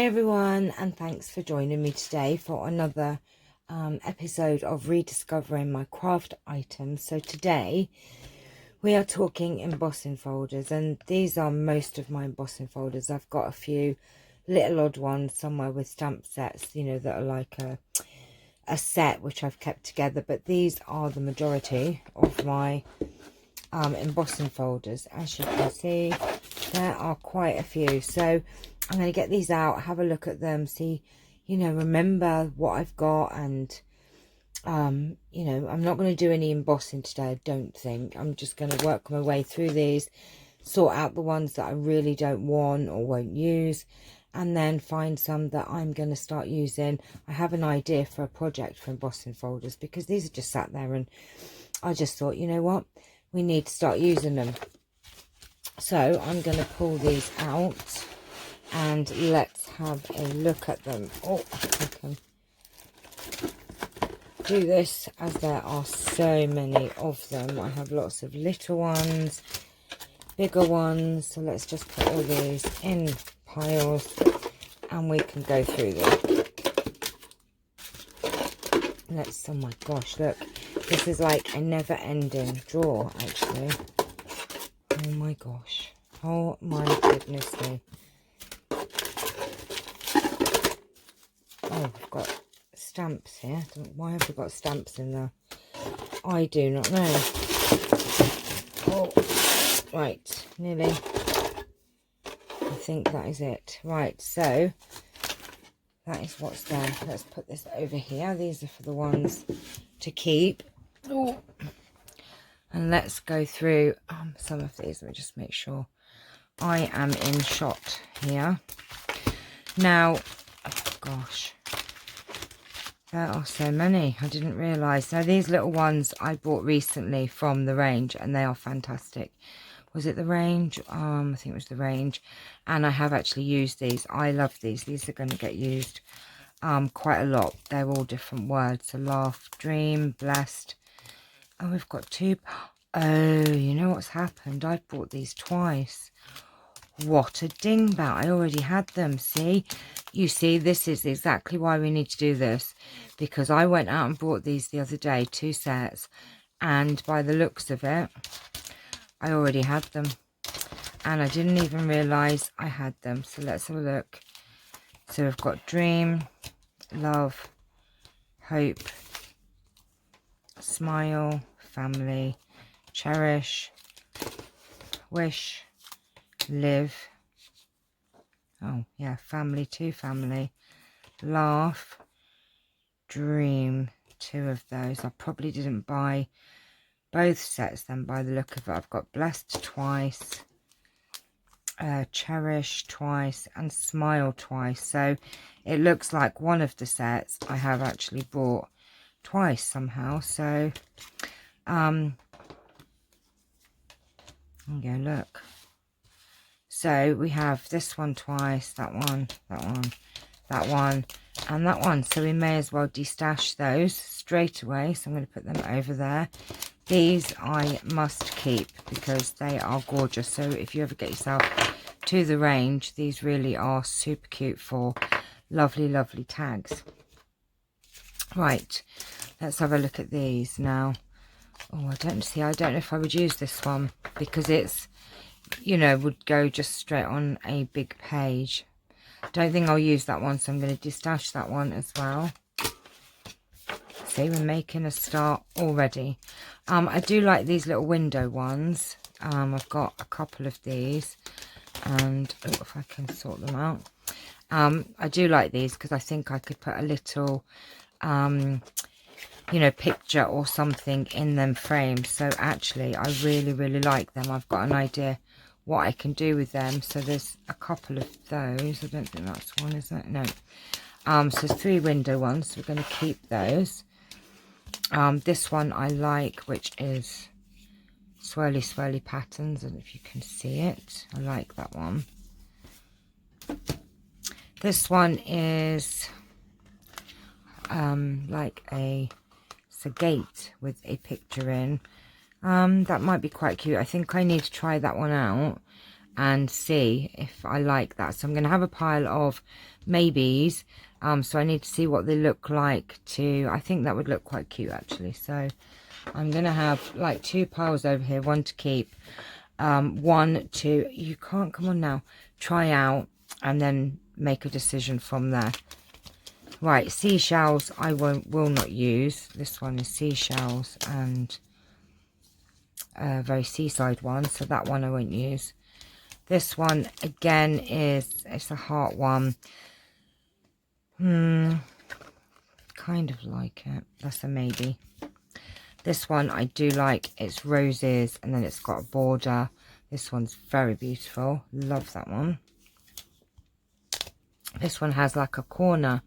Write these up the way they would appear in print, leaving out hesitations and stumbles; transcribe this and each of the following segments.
Hi everyone, and thanks for joining me today for another episode of rediscovering my craft items. So today we are talking embossing folders, and these are most of my embossing folders. I've got a few little odd ones somewhere with stamp sets, you know, that are like a set which I've kept together, but these are the majority of my embossing folders. As you can see, there are quite a few, so I'm going to get these out, have a look at them, see, you know, remember what I've got. And you know, I'm not going to do any embossing today, I don't think. I'm just going to work my way through these, sort out the ones that I really don't want or won't use, and then find some that I'm going to start using. I have an idea for a project for embossing folders, because these are just sat there and I just thought, you know what, we need to start using them. So I'm going to pull these out and let's have a look at them. Oh, I can do this as there are so many of them. I have lots of little ones, bigger ones, so let's just put all these in piles and we can go through them. Let's, oh my gosh, look, this is like a never-ending drawer actually. Oh my gosh, oh my goodness me. Oh, I've got stamps here. Why have we got stamps in there? I do not know. Oh, right, nearly. I think that is it. Right, so that is what's there. Let's put this over here. These are for the ones to keep. Oh. And let's go through some of these. Let me just make sure I am in shot here. Now, oh gosh, there are so many. I didn't realise. Now, these little ones I bought recently from the range, and they are fantastic. Was it the range? I think it was the range. And I have actually used these. I love these. These are going to get used quite a lot. They're all different words. So laugh, dream, blessed. Oh, we've got two. Oh, you know what's happened? I've bought these twice. What a dingbat. I already had them. See? You see, this is exactly why we need to do this. Because I went out and bought these the other day, 2 sets. And by the looks of it, I already had them. And I didn't even realise I had them. So let's have a look. So we've got dream, love, hope, smile, family, cherish, wish, live. Oh yeah, family, 2 family, laugh, dream, 2 of those. I probably didn't buy both sets then by the look of it. I've got blessed twice, cherish twice, and smile twice. So it looks like one of the sets I have actually bought twice somehow. So there you go, look. So we have this one twice, that one, that one, that one, and that one. So we may as well destash those straight away. So I'm going to put them over there. These I must keep because they are gorgeous. So if you ever get yourself to the range, these really are super cute for lovely, lovely tags. Right, let's have a look at these now. Oh, I don't know if I would use this one because it's, you know, would go just straight on a big page. Don't think I'll use that one, so I'm going to destash that one as well. See, we're making a start already. I do like these little window ones. I've got a couple of these, and oh, if I can sort them out. I do like these because I think I could put a little you know, picture or something in them frames. So actually I really, really like them. I've got an idea what I can do with them. So there's a couple of those. I don't think that's one, is it? No. So 3 window ones, so we're going to keep those. This one I like, which is swirly swirly patterns, and if you can see it, I like that one. This one is like a gate with a picture in. That might be quite cute. I think I need to try that one out. and see if I like that. So I'm going to have a pile of maybes. So I need to see what they look like too. I think that would look quite cute actually. So I'm going to have like 2 piles over here, one to keep, one to, you can't, come on now, try out and then make a decision from there. Right, seashells I will not use. This one is seashells and a very seaside one, so that one I won't use. This one again it's a heart one. Kind of like it. That's a maybe. This one I do like. It's roses and then it's got a border. This one's very beautiful. Love that one. This one has like a corner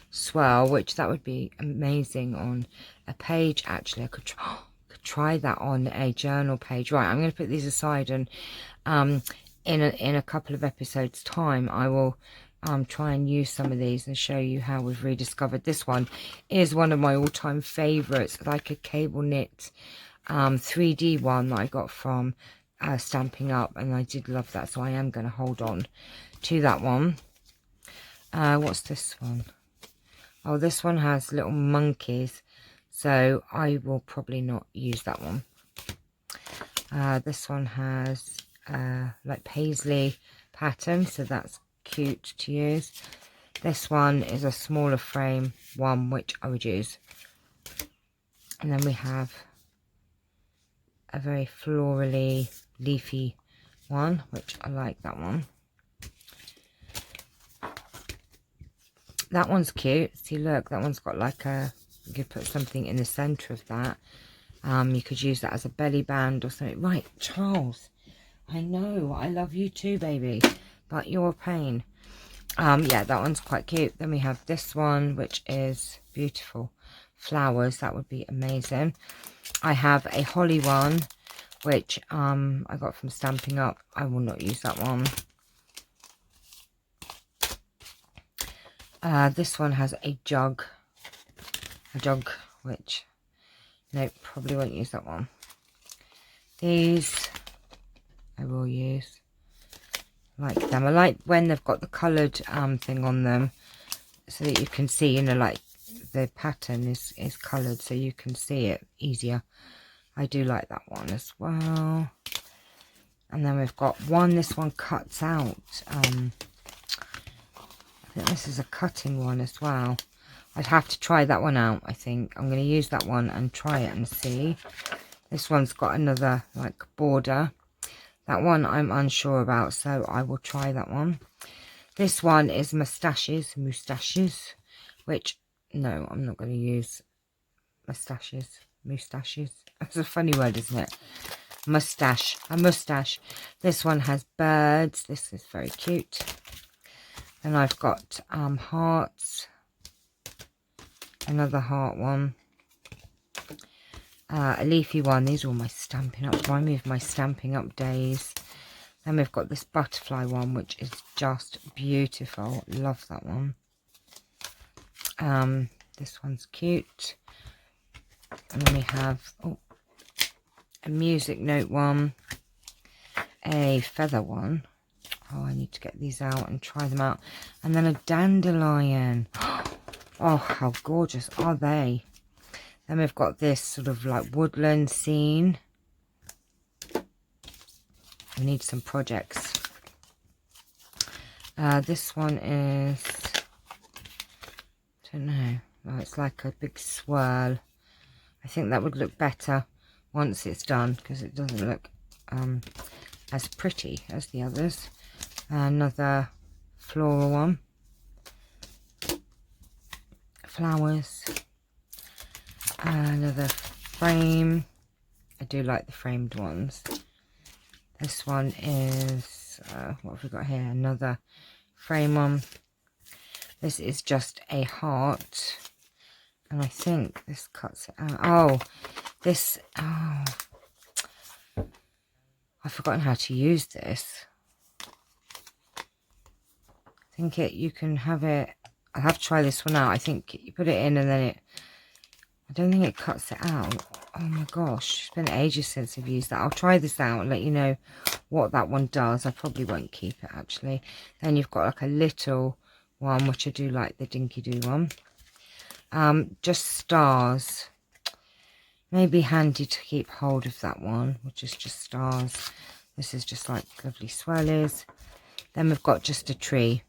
swirl, which that would be amazing on a page. Actually, I could try that on a journal page. Right, I'm going to put these aside, and in a couple of episodes time I will try and use some of these and show you how we've rediscovered. This one is one of my all-time favorites, like a cable knit 3D one that I got from Stampin' Up, and I did love that, so I am going to hold on to that one. What's this one? Oh, this one has little monkeys, so I will probably not use that one. This one has like paisley pattern, so that's cute to use. This one is a smaller frame one, which I would use. And then we have a very florally leafy one, which I like that one. That one's cute. See, look, that one's got like a, you could put something in the center of that. You could use that as a belly band or something. Right, Charles, I know, I love you too, baby, but you're a pain. Yeah, that one's quite cute. Then we have this one, which is beautiful flowers. That would be amazing. I have a holly one, which I got from Stampin' Up. I will not use that one. This one has a jug, which, nope, probably won't use that one. These I will use. Like them. I like when they've got the coloured thing on them, so that you can see, you know, like the pattern is coloured, so you can see it easier. I do like that one as well. And then we've got one, this one cuts out. I think this is a cutting one as well. I'd have to try that one out, I think. I'm going to use that one and try it and see. This one's got another like border. That one I'm unsure about, so I will try that one. This one is moustaches, which, no, I'm not going to use moustaches. That's a funny word, isn't it? Mustache, a moustache. This one has birds. This is very cute. And I've got hearts. Another heart one. A leafy one. These are all my Stampin' Up. Remind me of my Stampin' Up days. Then we've got this butterfly one, which is just beautiful. Love that one. This one's cute. And then we have a music note one. A feather one. Oh, I need to get these out and try them out. And then a dandelion. Oh, how gorgeous are they? Then we've got this sort of like woodland scene. We need some projects. This one is, I don't know. Oh, it's like a big swirl. I think that would look better once it's done, because it doesn't look as pretty as the others. Another floral one. Flowers. Another frame. I do like the framed ones. This one is, what have we got here? Another frame one. This is just a heart. And I think this cuts it out. Oh, this, I've forgotten how to use this. I think you can have it, I'll have to try this one out. I think you put it in and then I don't think it cuts it out. Oh my gosh, it's been ages since I've used that. I'll try this out and let you know what that one does. I probably won't keep it actually. Then you've got like a little one, which I do like, the Dinky Doo one. Just stars. Maybe handy to keep hold of that one, which is just stars. This is just like lovely swirlies. Then we've got just a tree.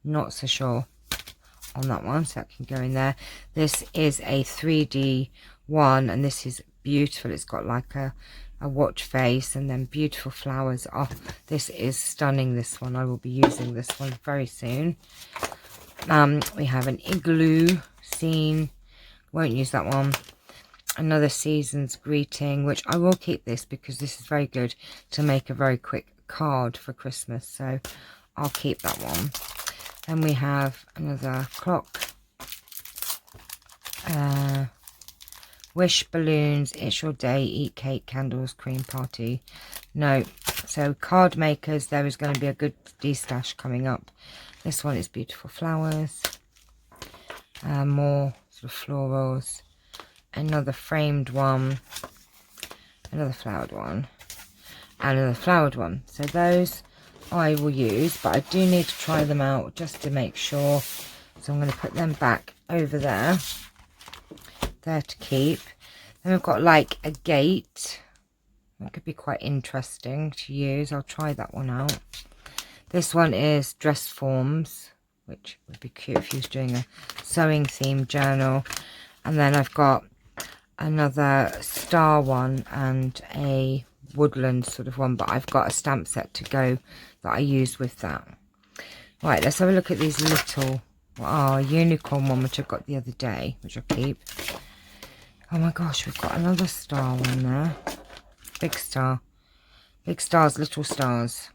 Not so sure on that one, so that can go in there. This is a 3D one, and this is beautiful. It's got like a watch face and then beautiful flowers. Oh, this is stunning, this one. I will be using this one very soon. We have an igloo scene. Won't use that one. Another season's greeting, which I will keep this because this is very good to make a very quick card for Christmas, so I'll keep that one. Then we have another clock, wish balloons, it's your day, eat cake, candles, cream party. No, so card makers, there is going to be a good de-stash coming up. This one is beautiful flowers, more sort of florals. Another framed one, another flowered one, and another flowered one. So those I will use, but I do need to try them out just to make sure. So I'm going to put them back over there to keep. Then we've got like a gate. That could be quite interesting to use. I'll try that one out. This one is dress forms, which would be cute if you was doing a sewing themed journal. And then I've got another star one and a woodland sort of one, but I've got a stamp set to go that I use with that. Right, let's have a look at these little, unicorn one which I got the other day, which I'll keep. Oh my gosh, we've got another star one there. Big star. Big stars, little stars.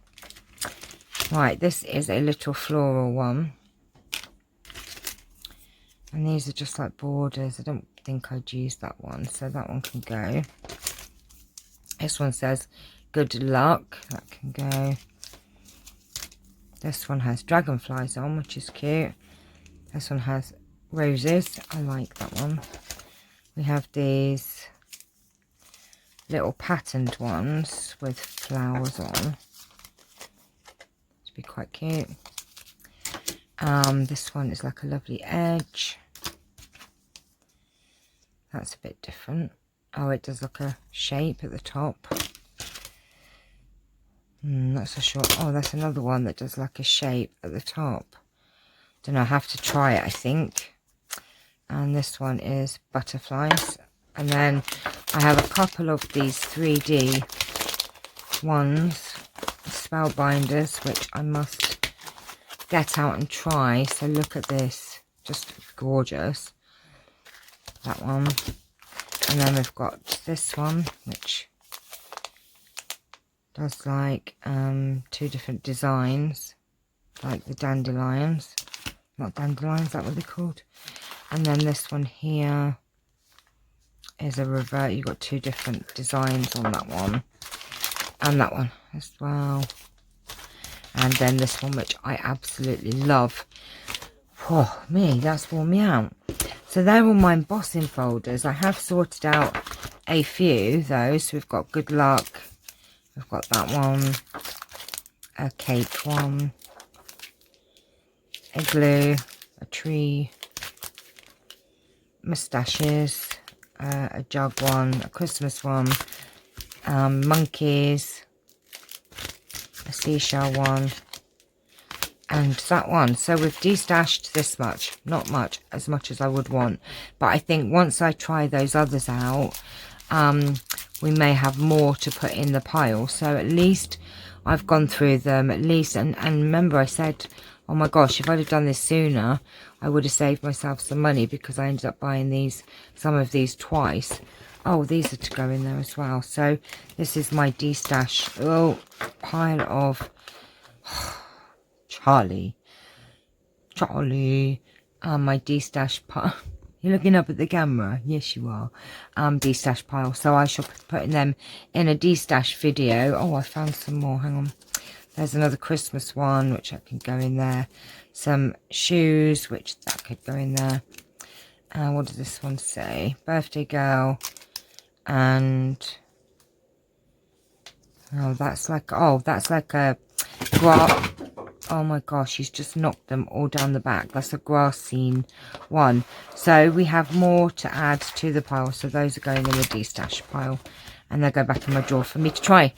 Right, this is a little floral one. And these are just like borders. I don't think I'd use that one, so that one can go. This one says good luck. That can go. This one has dragonflies on, which is cute. This one has roses. I like that one. We have these little patterned ones with flowers on. It'd be quite cute. This one is like a lovely edge. That's a bit different. Oh, it does look a shape at the top. Not so sure. Oh, that's another one that does like a shape at the top. Don't know, I have to try it, I think. And this one is butterflies. And then I have a couple of these 3D ones, spellbinders, which I must get out and try. So look at this, just gorgeous. That one. And then we've got this one, which does like 2 different designs, like the dandelions. Not dandelions, is that what they're called? And then this one here is a revert. You've got 2 different designs on that one. And that one as well. And then this one, which I absolutely love. Oh, me, that's worn me out. So they're all my embossing folders. I have sorted out a few, though. So we've got good luck. We've got that one. A cake one. A glue. A tree. Moustaches. A jug one. A Christmas one. Monkeys. A seashell one. And that one. So we've de-stashed this much. Not much, as much as I would want. But I think once I try those others out, we may have more to put in the pile. So at least I've gone through them, at least. And remember I said, oh my gosh, if I'd have done this sooner, I would have saved myself some money, because I ended up buying some of these twice. Oh, these are to go in there as well. So this is my de-stash pile of... Charlie, my de-stash pile. You're looking up at the camera? Yes, you are. De-stash pile. So I shall be putting them in a de-stash video. Oh, I found some more. Hang on. There's another Christmas one, which I can go in there. Some shoes, which that could go in there. What does this one say? Birthday girl. And Oh, that's like a grass. Oh my gosh, he's just knocked them all down the back. That's a grass scene one. So we have more to add to the pile. So those are going in the destash pile. And they'll go back in my drawer for me to try.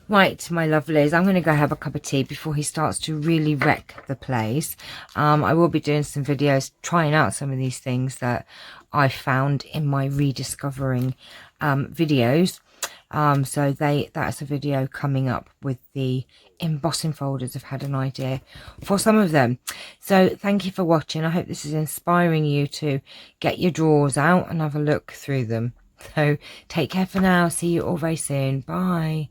Right, my lovelies, I'm going to go have a cup of tea before he starts to really wreck the place. I will be doing some videos trying out some of these things that I found in my rediscovering videos. So that's a video coming up with the embossing folders. I've had an idea for some of them. So thank you for watching. I hope this is inspiring you to get your drawers out and have a look through them. So take care for now. See you all very soon. Bye.